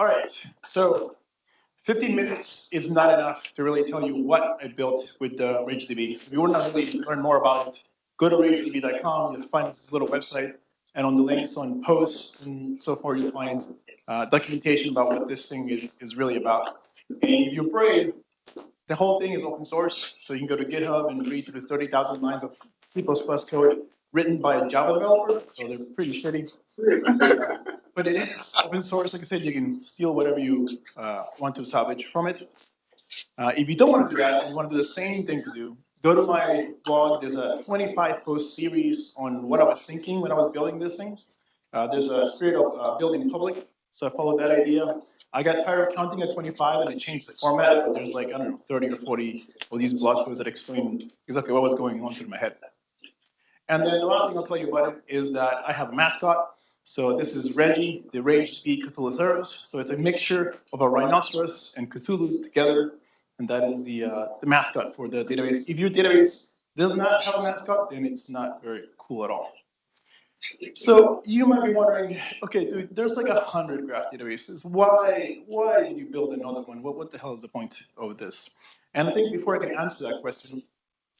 All right, so 15 minutes is not enough to really tell you what I built with RageDB. If you want to really learn more about it, go to ragedb.com. You'll find this little website, and on the links on posts and so forth, you'll find documentation about what this thing is really about. And if you're brave, the whole thing is open source, so you can go to GitHub and read through 30,000 lines of C++ code written by a Java developer, so they're pretty shitty. But it is open source. Like I said, you can steal whatever you want to salvage from it. If you don't want to do that, and you want to do the same thing to do, go to my blog. There's a 25 post series on what I was thinking when I was building this thing. There's a spirit of building public, so I followed that idea. I got tired of counting at 25 and I changed the format, but there's like, I don't know, 30 or 40 of these blog posts that explain exactly what was going on through my head. And then the last thing I'll tell you about it is that I have a mascot. So this is Reggie, the RageDB Cthulhu. So it's a mixture of a rhinoceros and Cthulhu together, and that is the mascot for the database. If your database does not have a mascot, then it's not very cool at all. So you might be wondering, okay, dude, there's like 100 graph databases. Why did you build another one? What the hell is the point of this? And I think before I can answer that question,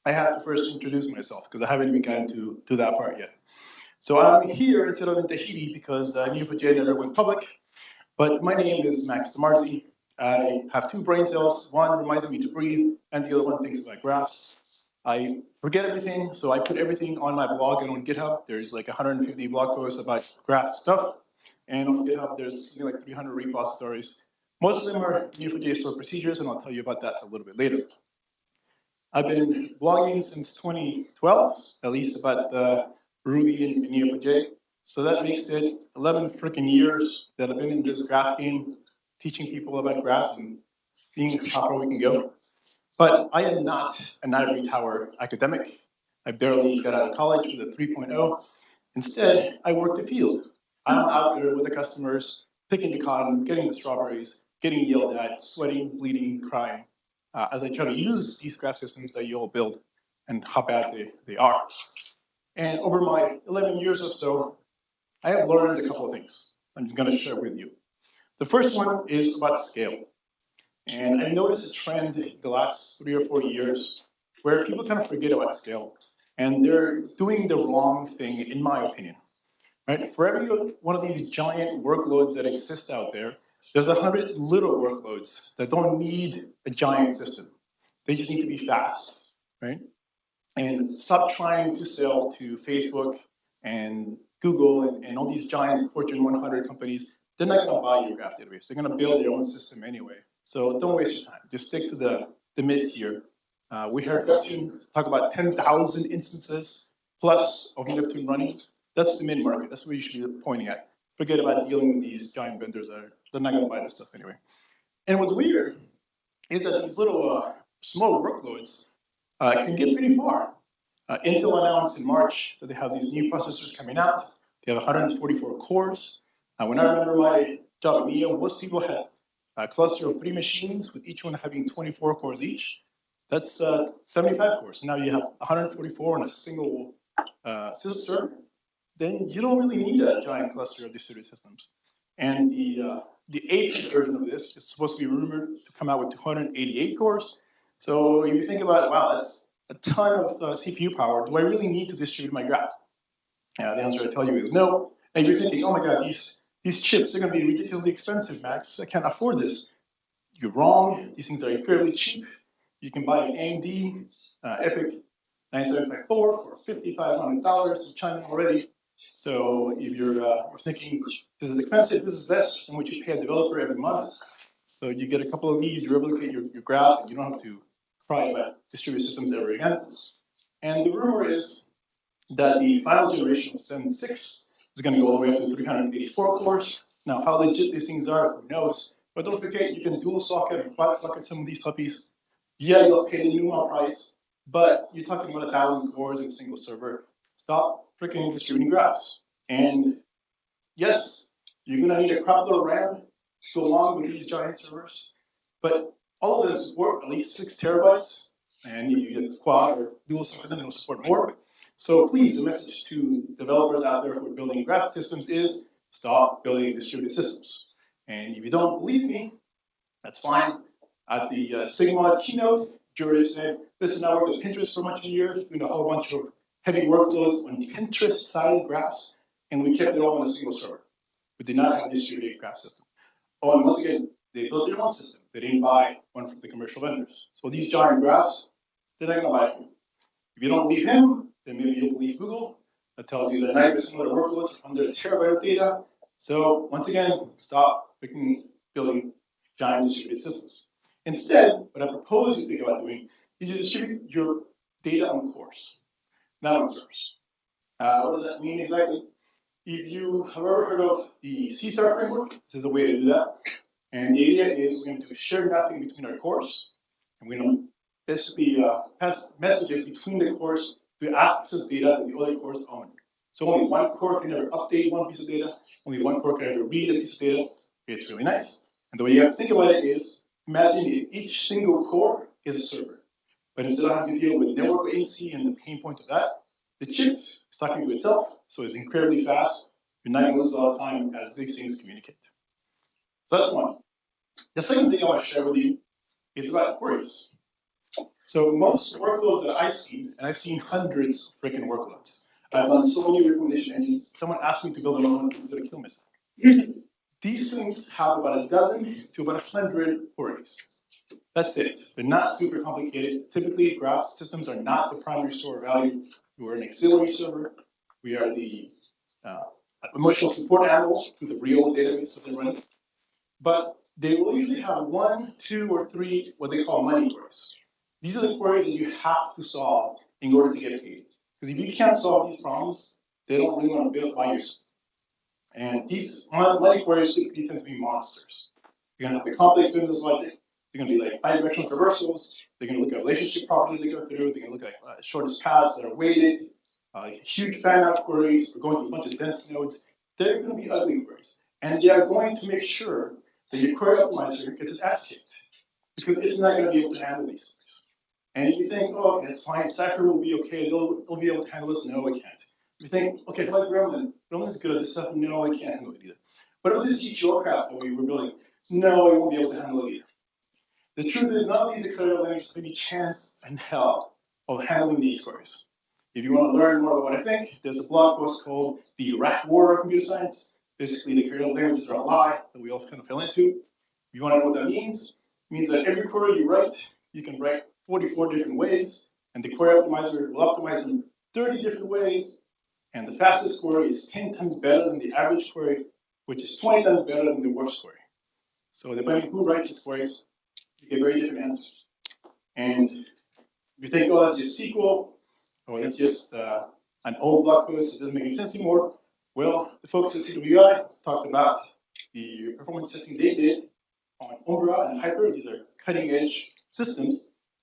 I have to first introduce myself because I haven't even gotten to that part yet. So I'm here instead of in Tahiti because Neo4j never went public. But my name is Marzi. I have two brain cells. One reminds me to breathe, and the other one thinks about graphs. I forget everything, so I put everything on my blog and on GitHub. There's like 150 blog posts about graph stuff. And on GitHub, there's something like 300 repositories. Most of them are Neo4j stored procedures, and I'll tell you about that a little bit later. I've been blogging since 2012, at least about Ruby and Neo4j. So that makes it 11 freaking years that I've been in this graph game, teaching people about graphs and seeing how far we can go. But I am not an ivory tower academic. I barely got out of college with a 3.0. Instead, I work the field. I'm out there with the customers, picking the cotton, getting the strawberries, getting yelled at, sweating, bleeding, crying, as I try to use these graph systems that you all build and how bad they are. And over my 11 years or so, I have learned a couple of things I'm going to share with you. The first one is about scale. And I noticed a trend in the last 3 or 4 years where people kind of forget about scale. And they're doing the wrong thing, in my opinion. Right? For every one of these giant workloads that exist out there, there's 100 little workloads that don't need a giant system. They just need to be fast, right? And stop trying to sell to Facebook and Google and all these giant Fortune 100 companies. They're not going to buy your graph database. They're going to build their own system anyway. So don't waste your time. Just stick to the mid-tier. We heard Neptune talk about 10,000 instances plus of Neptune running. That's the mid-market. That's what you should be pointing at. Forget about dealing with these giant vendors that they're not going to buy this stuff anyway. And what's weird is that these little small workloads can get pretty far. Intel announced in March that they have these new processors coming out. They have 144 cores. When I remember my job at Neo, most people had a cluster of 3 machines with each one having 24 cores each. That's 75 cores. Now you have 144 on a single server. Then you don't really need a giant cluster of distributed systems. And the 8th version of this is supposed to be rumored to come out with 288 cores. So if you think about, wow, that's a ton of CPU power. Do I really need to distribute my graph? The answer I tell you is no. And you're thinking, oh my God, these chips are going to be ridiculously expensive, Max. I can't afford this. You're wrong. These things are incredibly cheap. You can buy an AMD EPIC 9754 for $5,500 in China already. So if you're thinking this is expensive, this is less than what you pay a developer every month. So you get a couple of these, you replicate your graph, and you don't have to cry about distributed systems ever again. And the rumor is that the final generation of Zen 6 is going to go all the way up to 384 cores. Now, how legit these things are, who knows? But don't forget, you can dual socket or quad socket some of these puppies. Yeah, you'll pay the Numa price, but you're talking about 1,000 cores in a single server. Stop freaking distributing graphs. And yes, you're going to need a crap load of RAM to go along with these giant servers, but all of them support at least 6 terabytes, and if you get quad or dual socket, then it'll support more. So please, the message to developers out there who are building graph systems is stop building distributed systems. And if you don't believe me, that's fine. At the Sigma keynote, Jordan said, listen, I worked at Pinterest for much of years, doing a whole bunch of heavy workloads on Pinterest-sized graphs, and we kept it all on a single server. We did not have a distributed graph system. Oh, and once again, they built their own system. They didn't buy one from the commercial vendors. So these giant graphs, they're not going to buy from you. If you don't believe him, then maybe you'll believe Google. That tells you that 90% of the workloads are under a terabyte of data. So once again, stop building giant distributed systems. Instead, what I propose you think about doing is you distribute your data on cores, not on servers. What does that mean exactly? If you have ever heard of the C# framework, this is the way to do that. And the idea is we're going to do shared mapping between our cores, and we're going to basically pass messages between the cores to access data that the other cores own. So only one core can ever update one piece of data, only one core can ever read a piece of data. It's really nice. And the way you have to think about it is, imagine each single core is a server. But instead of having to deal with network latency and the pain point of that, the chip is talking to itself, so it's incredibly fast. You're not going to lose a lot of time as these things communicate. So that's one. The second thing I want to share with you is about queries. So most workloads that I've seen, and I've seen hundreds of freaking workloads. I've done so many recommendation engines. Someone asked me to build one to kill myself. These things have about a dozen to about 100 queries. That's it. They're not super complicated. Typically, graph systems are not the primary store of value. We're an auxiliary server. We are the emotional support animal to the real database that they're running. But they will usually have 1, 2, or 3 what they call money queries. These are the queries that you have to solve in order to get paid. Because if you can't solve these problems, they don't really want to build by yourself. And these money queries typically tend to be monsters. You're going to have the complex business logic. They're going to be like bidirectional traversals. They're going to look at relationship properties they go through. They're going to look at shortest paths that are weighted, huge fan-out queries. We're going through a bunch of dense nodes. They're going to be ugly queries. And they are going to make sure that your query optimizer gets its ass kicked, because it's not going to be able to handle these things. And if you think, oh, okay, that's fine, Cypher will be okay, they'll be able to handle this, no, it can't. If you think, okay, like Gremlin is good at this stuff, no, I can't handle it either. What about this GTO crap that we were building? No, it won't be able to handle it either. The truth is, none of these declarative languages have any chance in hell of handling these queries. If you want to learn more about what I think, there's a blog post called The Rat War of Computer Science. Basically, the declarative languages are a lie that we all kind of fell into. If you want to know what that means, it means that every query you write, you can write 44 different ways, and the query optimizer will optimize in 30 different ways, and the fastest query is 10 times better than the average query, which is 20 times better than the worst query. So depending on who writes these queries, you get very different answers. And if you think, oh, that's just SQL, or that's just an old blog post, it doesn't make any sense anymore, well, the folks at CWI talked about the performance testing they did on Umbra and Hyper. These are cutting-edge systems.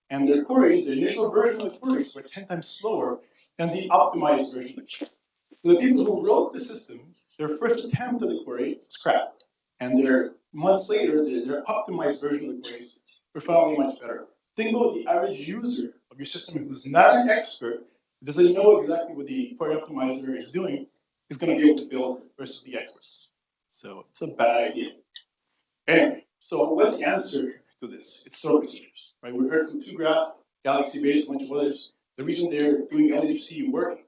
And their queries, the initial version of the queries, were 10 times slower than the optimized version of the query. So the people who wrote the system, their first attempt at the query was crap. And their months later, their optimized version of the queries were finally much better. Think about the average user of your system who's not an expert, doesn't know exactly what the query optimizer is doing, is going to be able to build versus the experts. So it's a bad idea. Anyway, so what's the answer to this? It's stored procedures, right? We heard from TUGraph, Galaxy Base, a bunch of others. The reason they're doing LDBC work,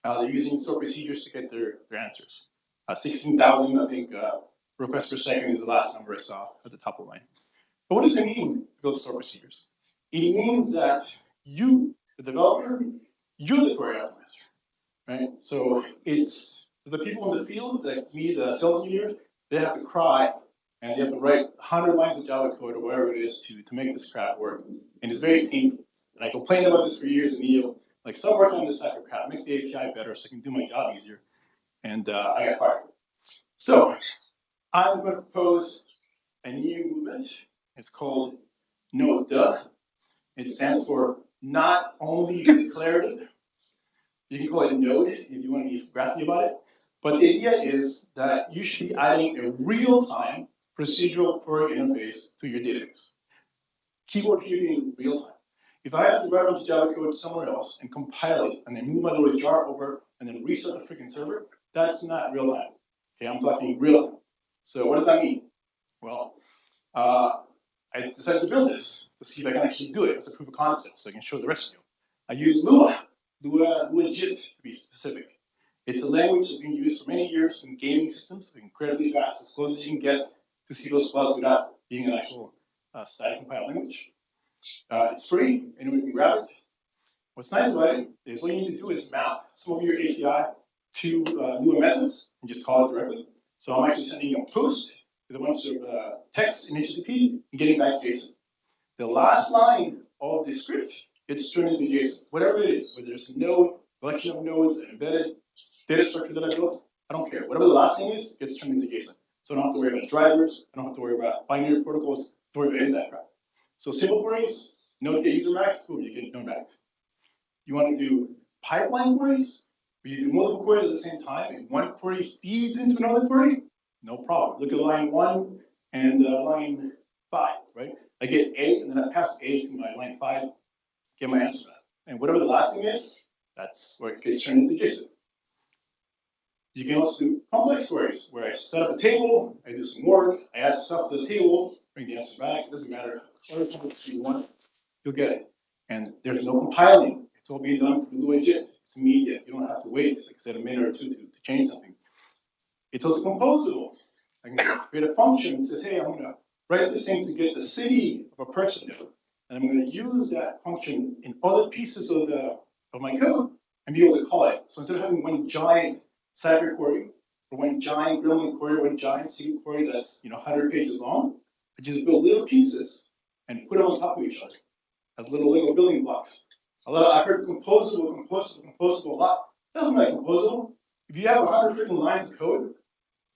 they're using stored procedures to get their answers. 16,000, I think, requests per second is the last number I saw at the top of the line. But what does it mean to build stored procedures? It means that you, the developer, you're the query optimizer, right? So it's the people in the field, like me, the sales engineer, they have to cry and they have to write 100 lines of Java code or whatever it is to make this crap work. And it's very painful. And I complained about this for years in EO. Like, stop working on this type of crap, make the API better so I can do my job easier. And I got fired. So I'm going to propose a new movement. It's called NODA. It stands for not only declarative. You can call it Node if you want to be graphy about it. But the idea is that you should be adding a real-time procedural query interface to your database. Keyword here being real-time. If I have to write a bunch of Java code somewhere else and compile it and then move my little jar over and then restart the freaking server, that's not real-time. Okay, I'm talking real-time. So what does that mean? Well, I decided to build this to see if I can actually do it as a proof of concept, so I can show the rest of you. I use Lua-JIT to be specific. It's a language that's been used for many years in gaming systems, incredibly fast, as close as you can get to C++ without being an actual static compiled language. It's free, anyone can grab it. What's nice about it is all you need to do is map some of your API to Lua methods and just call it directly. So I'm actually sending a post with a bunch of text in HTTP and getting back JSON. The last line of the script gets turned into JSON, whatever it is, whether it's a node, collection of nodes, an embedded data structure that I built, I don't care. Whatever the last thing is, gets turned into JSON. So I don't have to worry about drivers, I don't have to worry about binary protocols, don't worry about any of that crap. So simple queries, node get user max, boom, you get node max. You want to do pipeline queries, where you do multiple queries at the same time, and one query feeds into another query, no problem. Look at line 1 and line 5, right? I get A, and then I pass A to my line 5, get my answer back. And whatever the last thing is, that's where it gets turned into JSON. You can also do complex queries, where I set up a table, I do some work, I add stuff to the table, bring the answer back. It doesn't matter whatever complex you want, you'll get it. And there's no compiling. It's all being done through Lua-JIT. It's immediate. You don't have to wait, like I said, a minute or two to change something. It's also composable. I can create a function that says, hey, I'm going to write this thing to get the city of a person node, and I'm going to use that function in other pieces of my code and be able to call it. So instead of having one giant Cypher query, or one giant Gremlin query, one giant C query that's 100 pages long, I just build little pieces and put them on top of each other as little Lego building blocks. I've heard composable a lot. That's not composable. If you have 100 freaking lines of code,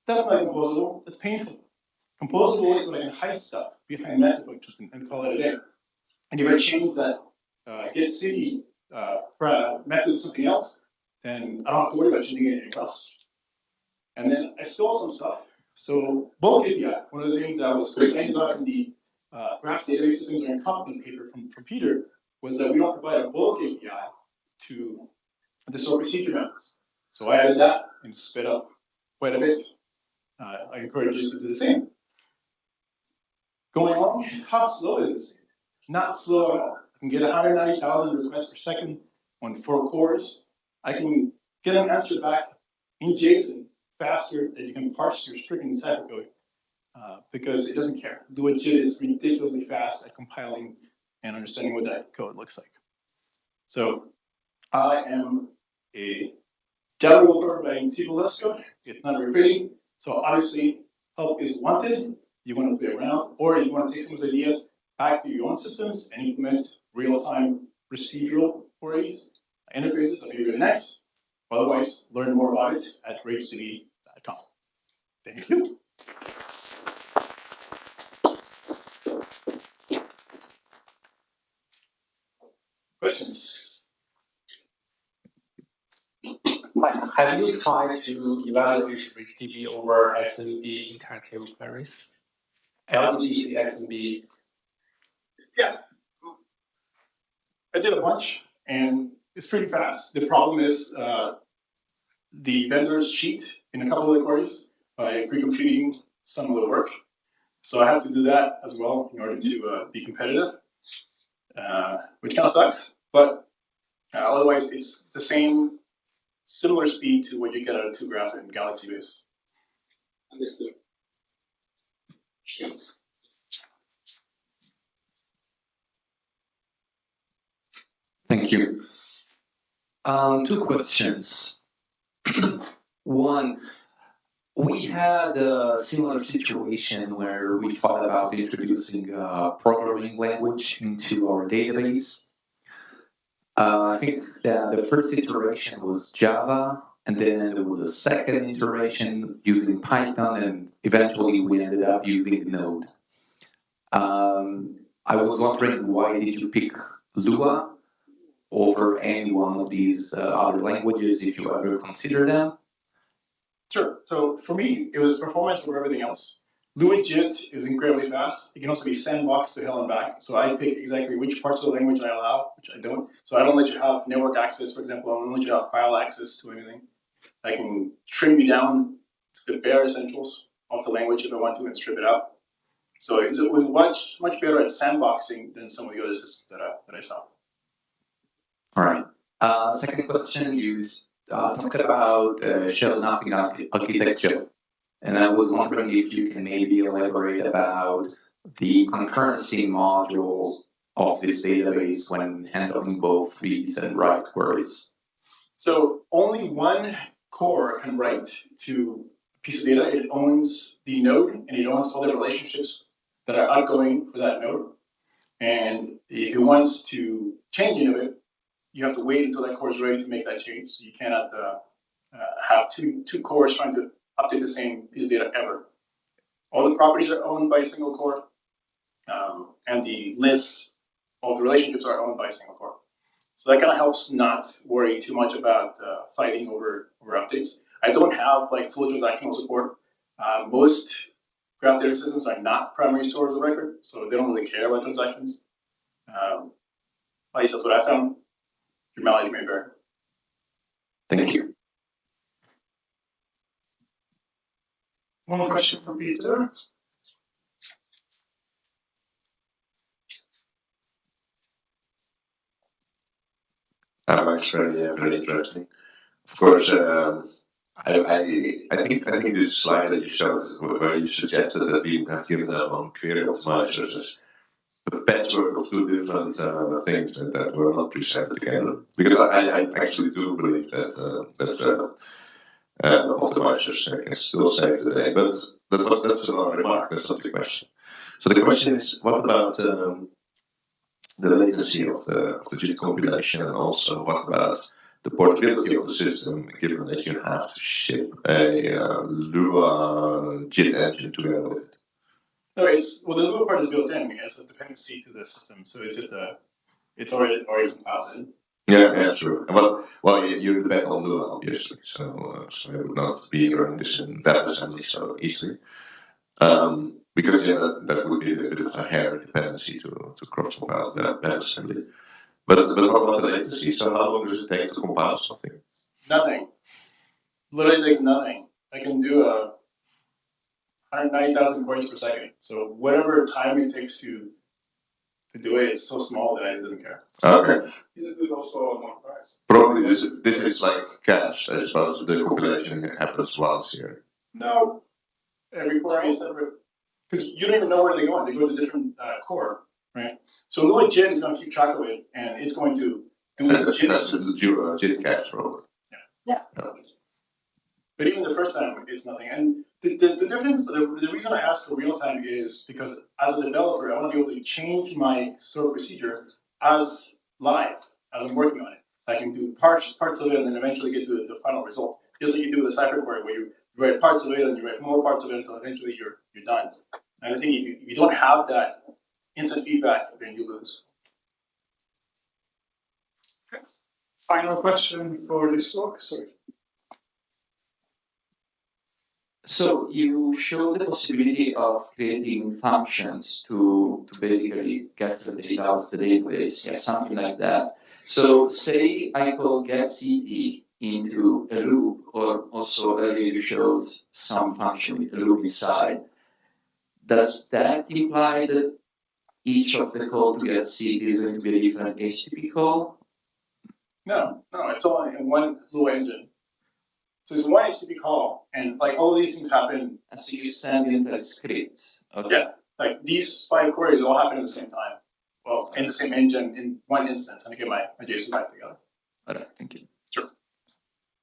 that's not composable. That's painful. Composable is when I can hide stuff behind method functions and call it a day. And if I change that get city method to something else, then I don't have to worry about changing anything else. And then I stole some stuff. So bulk API, one of the things that was complained about in the graph database systems during content paper from Peter was that we don't provide a bulk API to the store procedure members. So I added that and sped up quite a bit. I encourage you to do the same. Going along, how slow is this? Not slow at all. I can get 190,000 requests per second on 4 cores. I can get an answer back in JSON faster than you can parse your freaking Cypher code because it doesn't care. Lua-JIT is ridiculously fast at compiling and understanding what that code looks like. So I am a Java developer writing C++ code. It's not very pretty. So obviously help is wanted. You want to play around, or you want to take some of those ideas back to your own systems and implement real-time procedural queries, interfaces. That'll be really nice. Otherwise, learn more about it at RageDB.com. Thank you. Questions? Have you tried to evaluate RageDB over XMB entire table queries? LDBC, XMB? Yeah. I did a bunch, and it's pretty fast. The problem is the vendors cheat in a couple of the queries by pre-computing some of the work. So I have to do that as well in order to be competitive, which kind of sucks. But otherwise, it's the same, similar speed to what you get out of 2Graph and Galaxy Base. Understood. Thank you. 2 questions. One, we had a similar situation where we thought about introducing a programming language into our database. I think that the first iteration was Java, and then there was a second iteration using Python, and eventually we ended up using Node. I was wondering, why did you pick Lua over any one of these other languages, if you ever consider them? Sure. So for me, it was performance over everything else. Lua-JIT is incredibly fast. It can also be sandboxed to hell and back. So I pick exactly which parts of the language I allow, which I don't. So I don't let you have network access, for example. I don't let you have file access to anything. I can trim you down to the bare essentials of the language if I want to and strip it out. So it was much better at sandboxing than some of the other systems that I saw. All right. Second question, you talked about shell nothing architecture. And I was wondering if you can maybe elaborate about the concurrency module of this database when handling both reads and write queries. So only one core can write to a piece of data. It owns the node and it owns all the relationships that are outgoing for that node. And if it wants to change any of it, you have to wait until that core is ready to make that change. So you cannot have two cores trying to update the same piece of data ever. All the properties are owned by a single core, and the lists of the relationships are owned by a single core. So that kind of helps not worry too much about fighting over updates. I don't have like full transactional support. Most graph data systems are not primary stores of record, so they don't really care about transactions. At least that's what I found. Your mileage may vary. Thank you. One question from Peter. That's very interesting. Of course, I think this slide that you showed where you suggested that we have given them on query optimizers as a patchwork of two different things that were not presented together. Because I actually do believe that optimizers can still save the day, but that's another remark. That's not the question. So the question is, what about the latency of the JIT compilation, and also what about the portability of the system, given that you have to ship a Lua JIT engine together with it? No, the Lua part is built in as a dependency to the system, so it's already composited. Yeah, true. Well, you depend on Lua, obviously, so I would not be running this in WebAssembly so easily. Because that would be a bit of a hair dependency to cross-compile that WebAssembly. But what about the latency? So how long does it take to compile something? Nothing. Literally takes nothing. I can do 190,000 queries per second. So whatever time it takes to do it, it's so small that it doesn't care. Okay. Is it also on one price? Probably this is like cache, I suppose. The compilation happens once here. No. Every query is separate. Because you don't even know where they're going. They go to different core, right? So Lua JIT is going to keep track of it, and it's going to do it. That's the JIT cache probably. Yeah. But even the first time, it's nothing. And the difference, the reason I ask for real time is because as a developer, I want to be able to change my stored procedure as live, as I'm working on it. I can do parts of it and then eventually get to the final result. Just like you do with a cipher query, where you write parts of it and you write more parts of it until eventually you're done. And I think if you don't have that instant feedback, then you lose. Okay. Final question for this talk. Sorry. So you show the possibility of creating functions to basically get the data out of the database, something like that. So say I call getCT into a loop, or also earlier you showed some function with a loop inside. Does that imply that each of the call to getCT is going to be a different HTTP call? No, it's all in one Lua engine. So it's one HTTP call, and like all of these things happen. And so you send into scripts. Okay. Yeah, like these 5 queries all happen at the same time. Well, in the same engine in one instance, and I get my JSON back together. All right, thank you. Sure.